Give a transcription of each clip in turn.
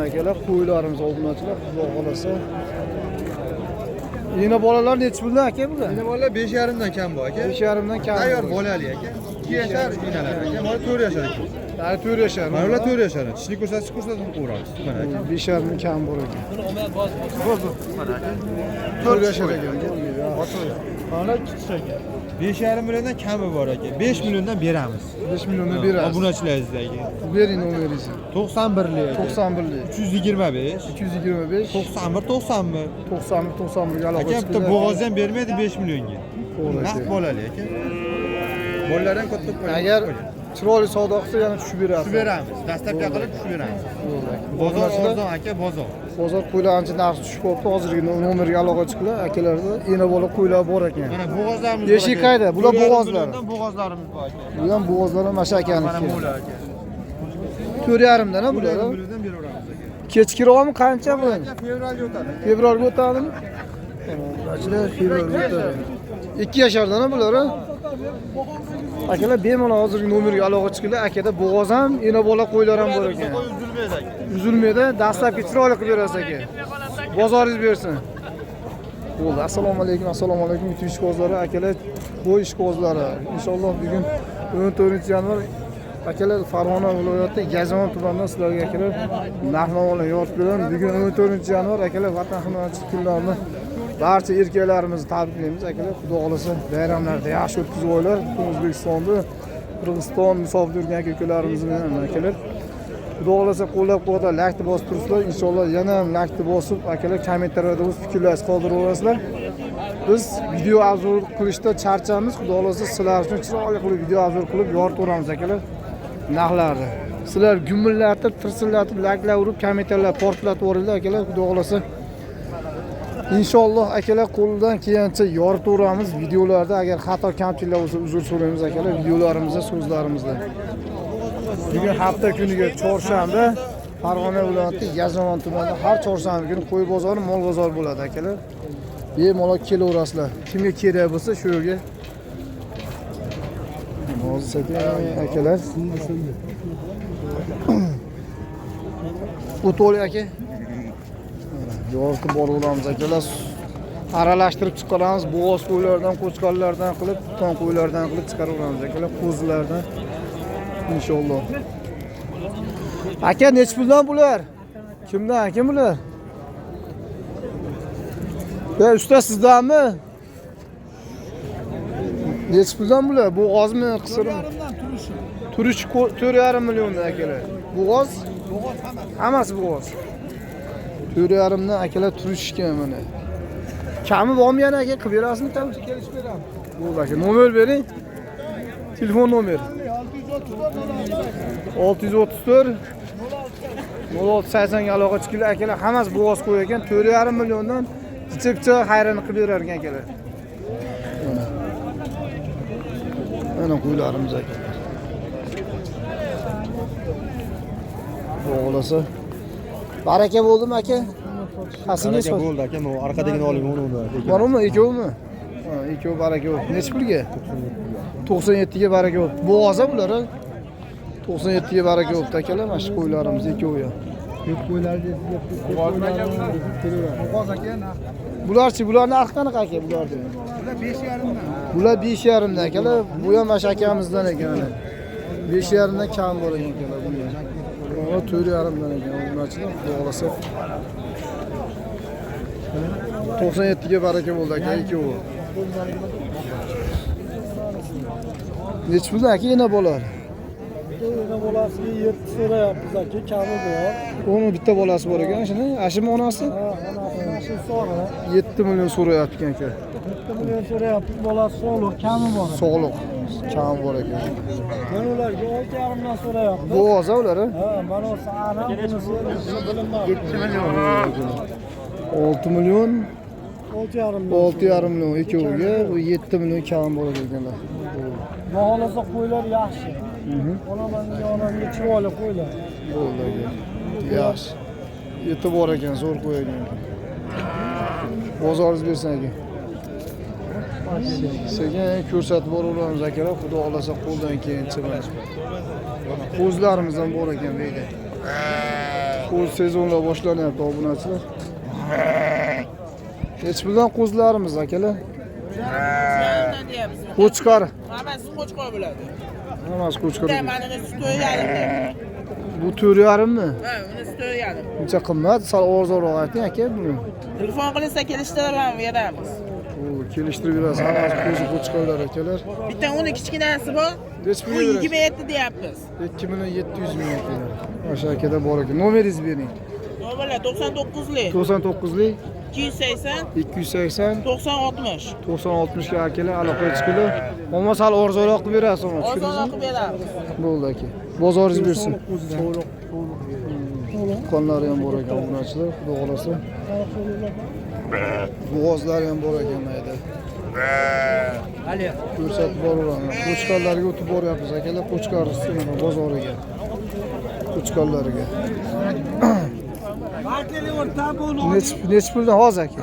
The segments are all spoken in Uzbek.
akalar, qo'ylarimiz obunachilar, xudo xolasa. Yine bolalar necha puldan aka bular? Yine bolalar 5,5 dan kam bu aka. 5,5 dan kam. Tayyor bolali aka. 2 yashar inalar aka. Mana 4 yashar aka. Hali 4 yashar. Mana ular 4 yashar. Tishni ko'rsatib qo'ramiz. Mana aka. 5,5 dan kam bor ekan. Mana aka. 4 yashar ekan. Mana kichik aka. 5,5 milliondan kami bor aka. 5 milliondan beramiz. 5 milliondan beramiz. Obunachilaringizdagi. Bering nomeringizni. 91lik. 91lik. 325 225 91 91. 91 aloqa Aka bitta bo'g'oz ham bermaydi 5 millionga. Naqd bolali aka. Bolalardan katta qo'yamiz. Agar chiroyli savdo qilsa yana tushib berasiz. tushib beramiz. Dastlabki qilib tushib beramiz. Bozor arzon aka, bozor. Bozor qo'ylar ancha narxi tushib qolibdi. Hozirgi nomerga aloqa chiqinglar. Akalarda yana bola qo'ylar bor ekan. Mana bo'g'ozlarimiz bor. Eshik qayda? Bular bo'g'ozlar. Bo'g'ozlarimiz bor aka. Bu ham bo'g'ozlar ham mashakaniki. Mana mo'la aka. 4,5 dan bular. Milliondan beraveramiz aka. Kechkiroqmi qancha bu? Fevralga o'tadi. Fevralga o'tadimi? Achilar fevralga o'tadi. 2 yashardan bular. Akalar bemalol hozirgi nomerga aloqa chiqinglar. Akada bo'g'oz ham, yana bola qo'ylar ham bor ekan. Uzilmaydi aka. Uzilmaydi, dastlabki chiroyli qilib berasiz aka. Bozoringiz bersin. Bo'ldi. Assalomu alaykum YouTube ishqibozlari, akalar, qo'y ishqibozlari. Inshaalloh bugun 14-yanvar akalar Farg'ona viloyati Gazon tumanidan sizlarga akalar narx-navolar yoritib beraman. Bugun 14-yanvar akalar vatan himoyachi kunlarini barcha erkaklarimizni tabriklaymiz akalar. Xudo xolasa bayramlarda yaxshi o'tkazib oylar. O'zbekistonda, Qirg'iziston musofir yurgan akalarimizni akalar. Xudo xolasa qo'llab-quvvatlab laykni bosib turibsizlar. Inshaalloh yana ham laykni bosib akalar kommentariyada o'z fikrlaringizni qoldiraverasizlar. Biz video obzor qilishda charchamiz. Xudo xolasa sizlar uchun chiroyli qilib video obzor qilib yoritib akalar. Narxlarni. Sizlar gumillatib, tirsillatib, layklar urib, kommentarlar portlatib yuboringlar akalar. Xudo xolasa inshaalloh akalar qo'ldan kelgancha yoritaveramiz videolarda. Agar xato kamchiliklar bo'lsa uzr so'raymiz akalar videolarimizda, so'zlarimizda. Bugun hafta kuniga chorshanba Farg'ona viloyati Gazon tumanida har chorshanba kuni qo'y bozori, mol bozori bo'ladi akalar. Bemalol kelaverasizlar. Kimga kerak bo'lsa shu yerga. Hozir akalar. O'to'li aka. Yoritib boraveramiz akalar. Aralashtirib chiqaramiz. Bo'g'oz qo'ylardan, qo'chqorlardan qilib, ton qo'ylardan qilib chiqaraveramiz akalar. Qo'zilardan. Inshaalloh. Aka nech puldan bular? Kimdan? Kim bular? Usta sizdanmi? Nech puldan bular? Bo'g'ozmi, qisirmi? Turish 4,5 milliondan akalar. Bo'g'oz? Hammasi bo'g'oz. 4,5 dan akalar turishgan mana. Kami bormi yana aka? Qilib berasizmi? Kelishib beraman. Bo'ldi aka. Nomer bering. Telefon nomeri. 634 0680 ga aloqa chiqinglar akalar. Hammasi bo'g'oz qo'y ekan. 4,5 milliondan chiqcha xayrini qilib berar ekan akalar. Mana qo'ylarimiz akalar. O'g'lasa baraka bo'ldimi aka? Qasingiz bo'ldi aka. Mana orqadagini oling uni. Bormi? Ikkovmi? Ha, ikkov baraka bo'ldi. Nech pulga? 97 ga baraka bo'ldi. Bo'g'oza bular. 97 ga baraka bo'ldi akalar. Mana shu qo'ylarimiz ikkovi ham. Ko'p qo'ylarni bo'g'oz aka. Bularchi, bularning narxi qanaqa aka bularni? Bular 5,5 dan akalar. Bu ham mana akamizdan ekan. 5,5 dan kam bor ekan akalar bu ham. 4,5 dan ekan. Ularchilar bo'g'olasa 97 ga baraka bo'ldi aka ikkovi. Nech puldan aka yana bolar? Yana bolasiga 7 so'rayapmiz aka, kami bor. Uni bitta bolasi bor ekan, shuni. Ashimi onasi? Ha, onasi so'ra. 7 million so'rayapti ekan aka. 7 million so'rayapti, bolasi sog'liq, kami bor. Sog'liq, kam bor ekan. Men ularga 6,5 dan so'rayapti. Bo'g'oz ular? Ha, mana o'sha ana bunisi bilinmaydi. 7 million. 6 million 6,5 million ikkoviga, bu 7 million kam bor ekanlar. Baholasa qo'ylar yaxshi. Onamga chiroyli qo'ylar. Bo'ldi aka. Yaxshi. Yetib bor ekan, zo'r qo'y ekan. Bozoringiz bersin aka. Sekin ko'rsatib boraveramiz akalar, xudo xolasa qo'ldan kelgancha. Qo'zlarimiz ham bor ekan bu yerda. Qo'z sezonlar boshlanyapti obunachilar. Hech birdan qo'zlarimiz akalar. Qo'chqar. Hammasi qo'chqor bo'ladi. Hammasi qo'chqar. Mana uni suti yarim. Bu 4,5 mi? Ha, uni suti yarim. Buncha qimmat, sal arzonroq ayting aka buni. Telefon qilsa kelishtirib ham beramiz. O, kelishtirib berasiz. Hammasi qo'zi qo'chqarlar akalar. Bitta uni kichkinasi bor. Hech Bu pulga 27 deyapmiz. 2,700 ming akalar. O'sha akada bor ekan. Nomeringizni bering. Nomerlar 99lik 99lik 280 280 90 60. 90 ga akalar aloqa chiqinglar. Ammo sal arzonroq qilib berasiz. Ozoq qilib beramiz. Bo'ldi aka. Bozoringiz bersin. Qonlari ham bor ekan obunachilar, xudo xolasa. Bo'g'ozlari ham bor ekan mayda. Ko'rsatib boraveramiz. Qo'chqarlarga o'tib boryapmiz akalar, qo'chqar bozoriga. Qo'chqarlarga. Nechi puldan hozir aka?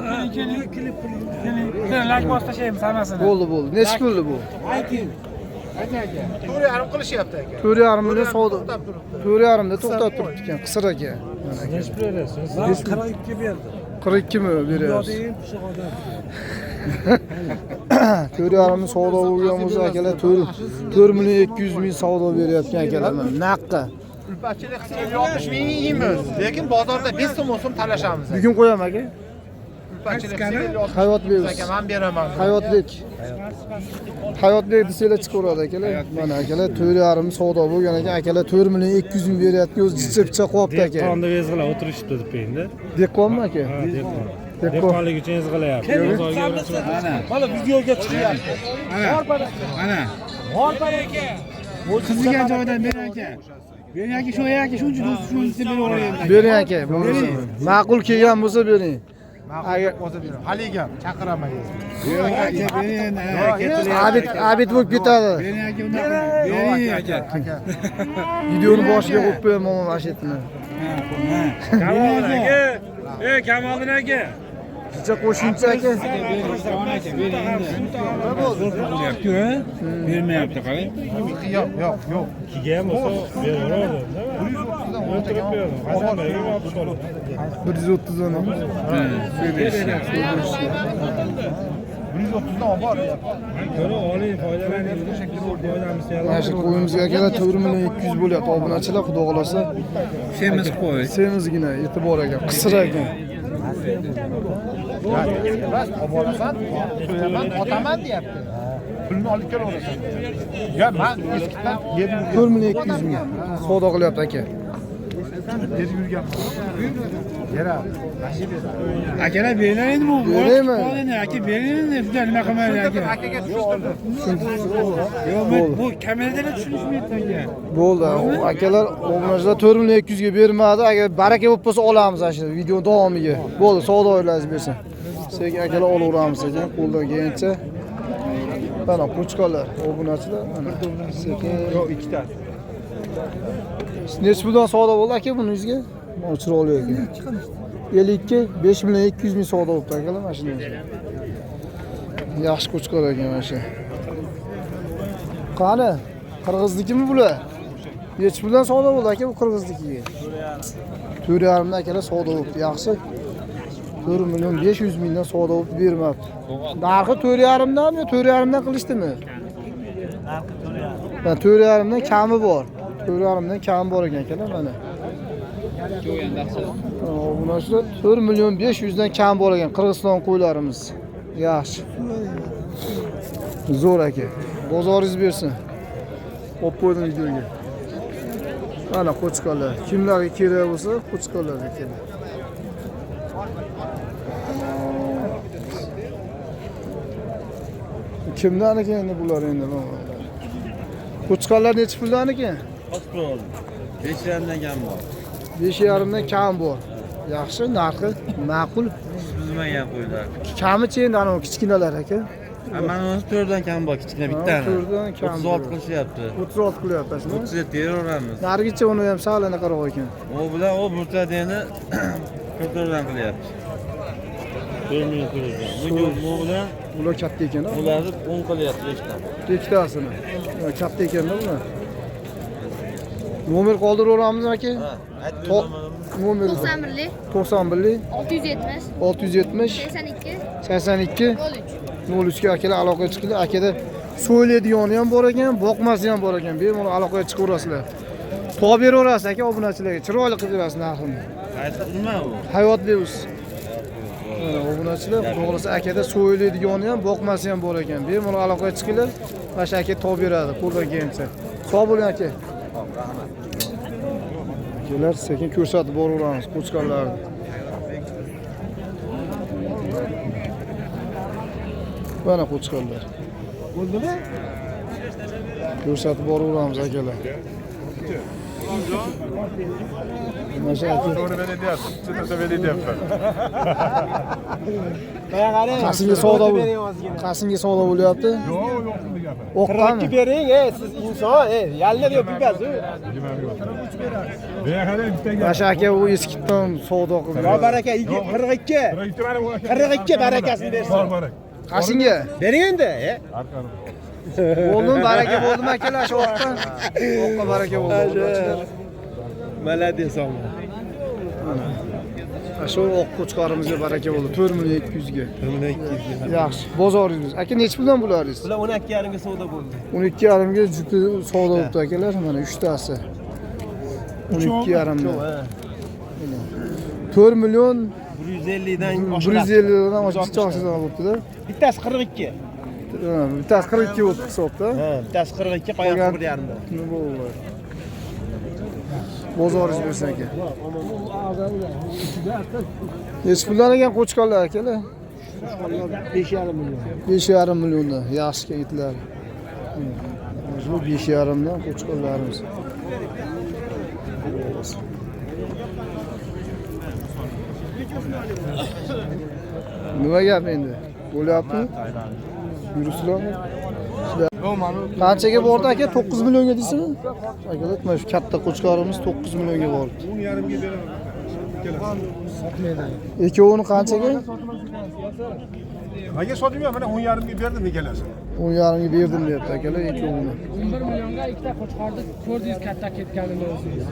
Lak bos tashlaymiz hammasini. Bo'ldi. Nechi pulli bu? 4,5 qilishyapti aka. 4,5 million savdo. 4,5 da to'xtab turibdi ekan, qisir aka. Nechi pul berasiz? 42 berdi. 42 mi beryapsiz? 4,5 savdo bo'lgan bo'lsa akalar 4 million 200 ming savdo beryapti akalar. Naqqa. Ulpachilik qilsa 60 ming yeymiz. Lekin bozorda 5 so'm talashamiz. Bugun qo'yam aka. Ulpachilik Hayotbek. men beraman. Hayotbek desanglar chiqaveradi akalar. Mana akalar 4,5 savdo bo'lgan ekan. Akalar 4 million 200 ming beryapti. O'zi chicha qolibdi aka. Dehqonni ezg'ilab o'tirishibdi deb endi. Dehqonmi aka? Dehqon. Dehqonlik uchun ezg'ilayapti. Mana videoga chiqyapti. Ana. Qizigan joydan bering aka. Bering aka shu aka shuncha do'st shuncha beraveraymi. Bering aka, bo'lmasa. Ma'qul kelgan bo'lsa bering. Agar haliga chaqiraman. Bering aka bering. Abid bo'lib ketadi. Bering aka unaqa. Bering aka. Videoni boshiga qo'yib qo'yaman mana shu yerni. Kamoliddin aka. Kamoliddin aka. Chicha qo'shimcha aka. Bermayapti qarang. Yo'q. Kiga ham bo'lsa beraveradi. O'tirib beraman. Hasanlarga olib qoladi. 130 dan. 130 dan bor. Ko'ra oling, foydalaning. Mana shu qo'yimizga akalar 4 million 200 bo'lyapti. Obunachilar xudo xolasa. Semiz qo'y. Semizgina e'tibor ekan, qisir ekan. Bas, oborasan, so'yaman, otaman deyapti. Pulni olib kelaversan. Ya, men eskidan 4 million 200 ming savdo qilyapti aka. berib yurganman. Yara. Akalar beringlar endi bu. Beraymi? Aka bering endi shunday nima qilmaydi aka. Akaga tushuntirdim. Yo'q, bu kameradan tushunishmaydi aka. Bo'ldi. Akalar obunachilar 4 million 200 ga bermadi. Agar baraka bo'lib qolsa olamiz ana shu video davomiga. Bo'ldi, savdo o'ylaringizni bersin. Sekin akalar olaveramiz ekan, qo'ldan kelgancha. Mana qo'chqarlar, obunachilar mana. Sekin. Yo'q, ikkita. Nechi puldan savdo bo'ldi aka buningizga? Mana chiroyli ekan. 52 5 million 200 ming savdo bo'libdi akalar mana shunday. Yaxshi qo'chqar ekan mana shu. Qani? Qirg'iznikimi bular? Nechi puldan savdo bo'ldi aka bu qirg'iznikiga? 4,5 dan akalar savdo bo'libdi, yaxshi. 4 million 500 mingdan savdo bo'lib bermabdi. Narxi 4,5 danmi, 4,5 dan qilishdimi? Narxi 4,5 dan kami bor. 4,5 dan kami bor ekan akalar mana. Buna shu 4 million 500 dan kam bor ekan Qirg'iziston qo'ylarimiz. Yaxshi. Zo'r aka. Bozoringiz bersin. Qo'yib qo'ydim videoga. Mana qo'chqarlar. Kimlarga kerak bo'lsa, qo'chqarlarga kerak. Kimdan ekan endi bular endi? Qo'chqarlar nechi puldan ekan? 5,5 dan kam bor. 5,5 dan kam bor. Yaxshi, narxi ma'qul. Buzmagan qo'ylar. Kamichi endi ana kichkinalar aka. Mana 4 dan kam bor, kichkina bittani. 4 dan kam. 36 qilishyapti. 36 qilyapti shuni. 37 beraveramiz. Narigacha uni ham salini qarab ekan. O bilan o burtadeni 44 dan qilyapti. 4 million to'laydi. Bu bilan Ular katta ekan. ularni 10 qilyapti ishdan. Ikkitasini. Katta ekanda bular. Nomer qoldirib aka? Ha, aytdim. Nomeri 91'lik 91 670 670 82 82 03. 03 ga akalar aloqaga chiqinglar. Akada so'ylaydigani ham bor ekan, boqmasi ham bor ekan. Bemalol aloqaga chiqaverasizlar. To'g'ri beraverasiz aka obunachilarga. Chiroyli qilib berasiz narxini. Nima u? Hayot Lewis. Mana obunachilar, to'g'risi akada so'ylaydigani ham, boqmasi ham bor ekan. Bemalol aloqaga chiqinglar. Mana shu aka to'g'ri beradi, qo'ldan kelsa. Sog' bo'ling aka. Akalar sekin ko'rsatib boraveramiz qo'chqorlarni. Mana qo'chqorlar. Bo'ldimi? Ko'rsatib boraveramiz akalar. Mana aka. Qasinga savdo qasinga savdo bo'lyapti. O'qqanmi? Bering, siz inson, yallar yo'q bibazu. Mana aka u eskitdan savdo qildi. Yo baraka 42. 42 barakasini bersin. Qasinga Bering endi, bo'ldimi? Baraka bo'ldimi akalar shu o'qqa? O'qqa baraka bo'ldi. Malades olma. Shu o'q qo'chqorimizga baraka bo'ldi. 4.200 ga. 4.200 ga. Yaxshi. Bozoringiz. Aka necha puldan bularsiz? Bular 12.5 ga savdo bo'ldi. 12.5 ga juda savdo bo'ldi akalar. Mana 3 tasi. 12.5 dan. 4 million 150 dan 150 dan oshib chiqasiz bo'libdi-da. Bittasi 42. Bittasi 42 bo'ldi hisobda. Ha, bittasi 42, qolgan 1.5 dan. Nima bo'ldi? Bozoringiz bersin aka. Necha puldan ekan qo'chqorlar akalar? 5.5 million. 5.5 milliondan yaxshi itlar. Shu 5.5 dan qo'chqorlarimiz. Nima gap endi? Bo'lyaptimi? Yuribsizlarmi? Qanchaga bordi aka? 9 millionga deysizmi? Akalar, mana shu katta qo'chqorimiz 9 millionga bordi. 10.5 ga beraman. Ikkovini qanchaga? Nega sotmayman? Mana 10.5 ga berdim ikkalasi. 10.5 ga berdim deyapti akalar ikkovini. 11 millionga ikkita qo'chqorni ko'rdingiz katta ketganini o'zingiz.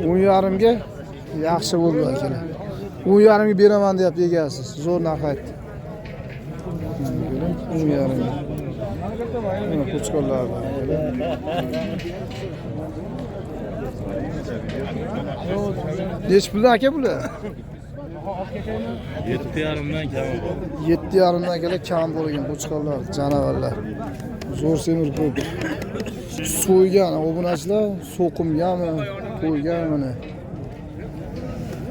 10.5 ga yaxshi bo'ldi akalar. 10.5 ga beraman deyapti egasi. Zo'r narx aytdi. 10.5 ga. Mana qo'chqorlar. Necha puldan aka bular? 7.5 dan kam. 7.5 dan akalar kam bo'lgan qo'chqorlar, janavarlar. Zo'r semir ko'p. So'ygan obunachilar, so'qimganmi, qo'ygan mana.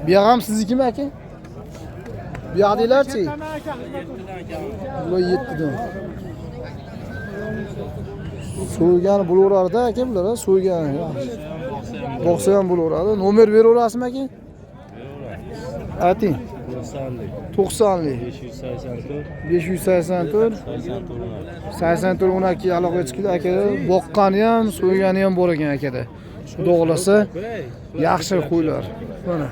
Bu ham siznikimi aka? Bu yoqdagilarchi? Bular 7 dan. So'ygan bo'laveradi aka bular, so'ygan. Boqsa ham bo'laveradi. Nomer beraverasizmi aka? Ayting. 90lik 584 84 12 aloqaga chiqdi aka. Boqqani ham, so'ygani ham bor ekan akada. Xudo xolasa yaxshi qo'ylar. Mana.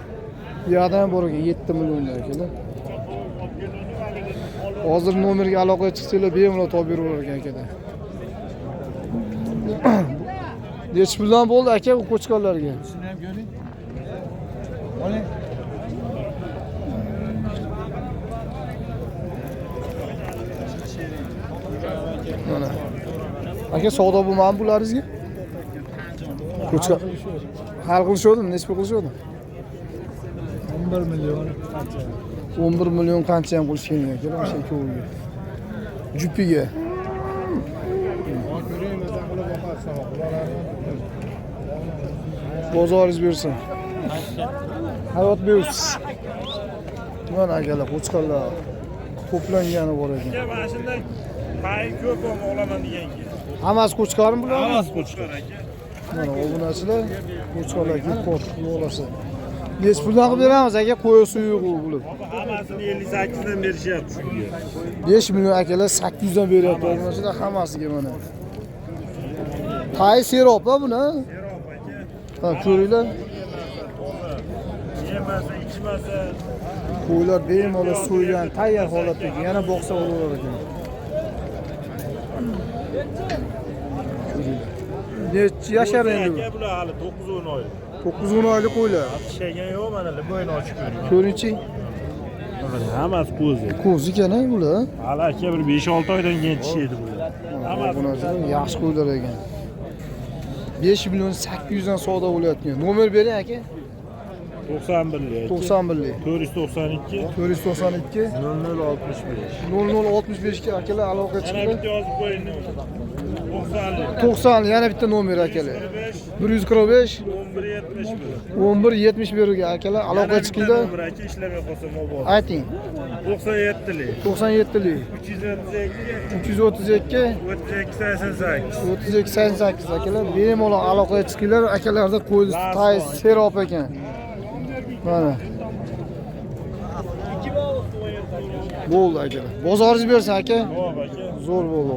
Bu yerda ham bor ekan 7 million akalar. Hozir nomerga aloqaga chiqsanglar bemalol topib beraverar ekan akada. Necha puldan bo'ldi aka bu qo'chqorlarga? Shuni ham ko'ring. Oling. Mana. Aka savdo bo'lmami bularingizga? Qo'chqor. Hal qilishadimi? Necha pul qilishadi? 11 million qancha? 11 million qancha ham qilishgan ekan, o'sha ikkoviga. Jupiga. Bozoringiz bersin. Hayot bersin. Mana akalar, qo'chqorlar to'plangani bor ekan. Mana shunday pay ko'p olaman deganki. Hammasi qo'chqormi bular? Hammasi qo'chqor aka. Mana obunachilar qo'chqorlar kelib qoldi, yo'lasa. Necha puldan qilib beramiz aka? Qo'y suyuq bo'lib. Hammasini 58 dan berishyapti shunga. 5 million akalar 800 dan beryapti. Obunachilar hammasiga mana. Tay serop-a buni? Ha, ko'ringlar. Yemasa, ichmasa. Qo'ylar bemalol so'ygan, tayyor holatda yana boqsa bo'lar ekan. Necha yashar endi bu? Aka bular hali 9-10 oy. 9-10 oylik qo'ylar. Atishgan yo'q mana bo'yni ochib ko'ring. Ko'ringchi. Hammasi ko'zi. Ko'z ekan bular. Hali aka bir 5-6 oydan keyin tishlaydi bular. Bunaqasi yaxshi qo'ylar ekan. 5 million 800 dan savdo bo'layotgan. Nomer bering aka. 91 lik. 91 lik. 492 492 0065. 0065 ga akalar aloqa Yana chiqdi. bitta yozib qo'ying. 90 lik. 90 yana bitta nomer akalar. 145 1171. 1171 ga akalar aloqa chiqdi. Bir aka ishlamay qolsa mobil. Ayting. 97 lik. 97 lik. 332 332 32 88. 3288 akalar bemalol aloqaga chiqinglar. Akalarda qo'y tay serob ekan. Mana. Bo'ldi akalar. Bozoringiz bersin aka. Hop aka. Zo'r bo'ldi.